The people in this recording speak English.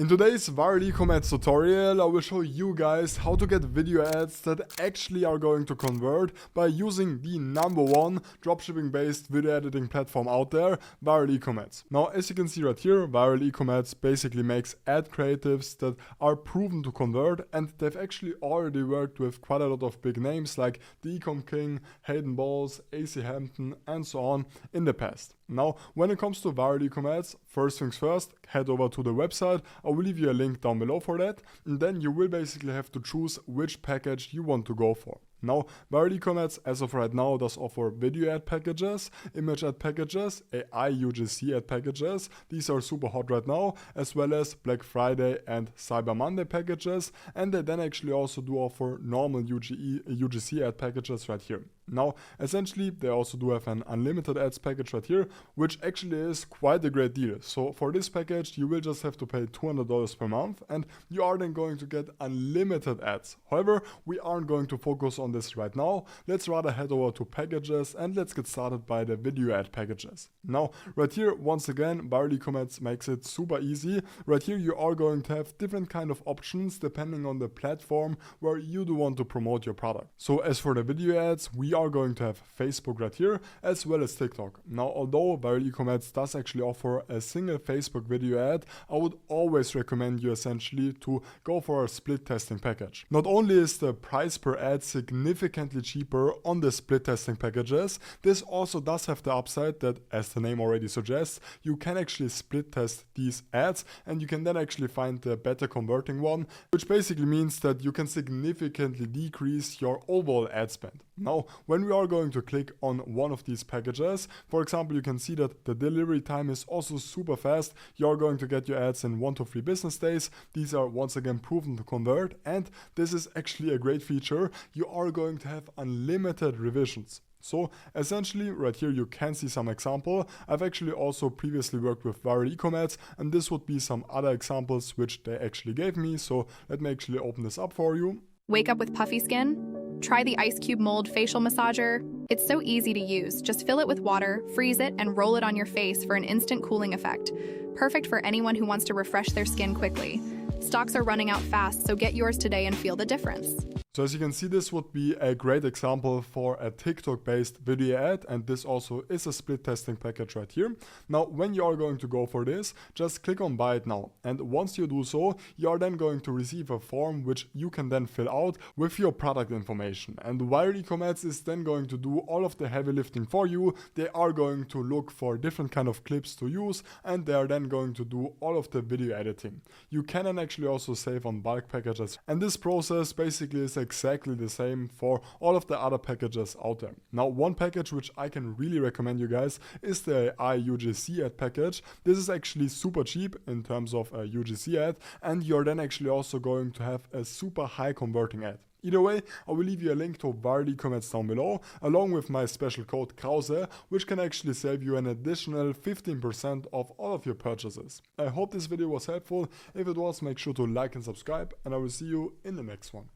In today's viral Ecom Adz tutorial, I will show you guys how to get video ads that actually are going to convert by using the #1 dropshipping based video editing platform out there, viral Ecom Adz. Now, as you can see right here, viral Ecom Adz basically makes ad creatives that are proven to convert, and they've actually already worked with quite a lot of big names like the Ecom King, Hayden Balls, AC Hampton, and so on in the past. Now, when it comes to viral Ecom Adz, first things first, head over to the website. I will leave you a link down below for that, and then you will basically have to choose which package you want to go for. Now, viral Ecom Adz, as of right now, does offer video ad packages, image ad packages, AI UGC ad packages. These are super hot right now, as well as Black Friday and Cyber Monday packages, and they then actually also do offer normal UGC ad packages right here. Now, essentially, they also do have an unlimited ads package right here, which actually is quite a great deal. So for this package, you will just have to pay $200 per month, and you are then going to get unlimited ads. However, we aren't going to focus on this right now. Let's rather head over to packages, and let's get started by the video ad packages. Now, right here, once again, viral Ecom Adz makes it super easy. Right here, you are going to have different kind of options depending on the platform where you do want to promote your product. So as for the video ads, we are going to have Facebook right here, as well as TikTok. Now, although viral Ecom Adz does actually offer a single Facebook video ad, I would always recommend you essentially to go for a split testing package. Not only is the price per ad significantly cheaper on the split testing packages, this also does have the upside that, as the name already suggests, you can actually split test these ads, and you can then actually find the better converting one, which basically means that you can significantly decrease your overall ad spend. Now, when we are going to click on one of these packages, for example, you can see that the delivery time is also super fast. You're going to get your ads in 1 to 3 business days. These are once again proven to convert, and this is actually a great feature. You are going to have unlimited revisions. So essentially right here you can see some example. I've actually also previously worked with viral Ecom Adz, and this would be some other examples which they actually gave me. So let me actually open this up for you. Wake up with puffy skin? Try the Ice Cube Mold Facial Massager. It's so easy to use. Just fill it with water, freeze it, and roll it on your face for an instant cooling effect. Perfect for anyone who wants to refresh their skin quickly. Stocks are running out fast, so get yours today and feel the difference. So as you can see, this would be a great example for a TikTok-based video ad, and this also is a split testing package right here. Now, when you are going to go for this, just click on Buy It Now, and once you do so, you are then going to receive a form which you can then fill out with your product information. And viral Ecom Adz is then going to do all of the heavy lifting for you. They are going to look for different kind of clips to use, and they are then going to do all of the video editing. You can then actually also save on bulk packages, and this process basically is exactly the same for all of the other packages out there. Now, one package which I can really recommend you guys is the AI UGC ad package. This is actually super cheap in terms of a UGC ad, and you're then actually also going to have a super high converting ad. Either way, I will leave you a link to viral Ecom Adz down below, along with my special code KRAUSE, which can actually save you an additional 15% of all of your purchases. I hope this video was helpful. If it was, make sure to like and subscribe, and I will see you in the next one.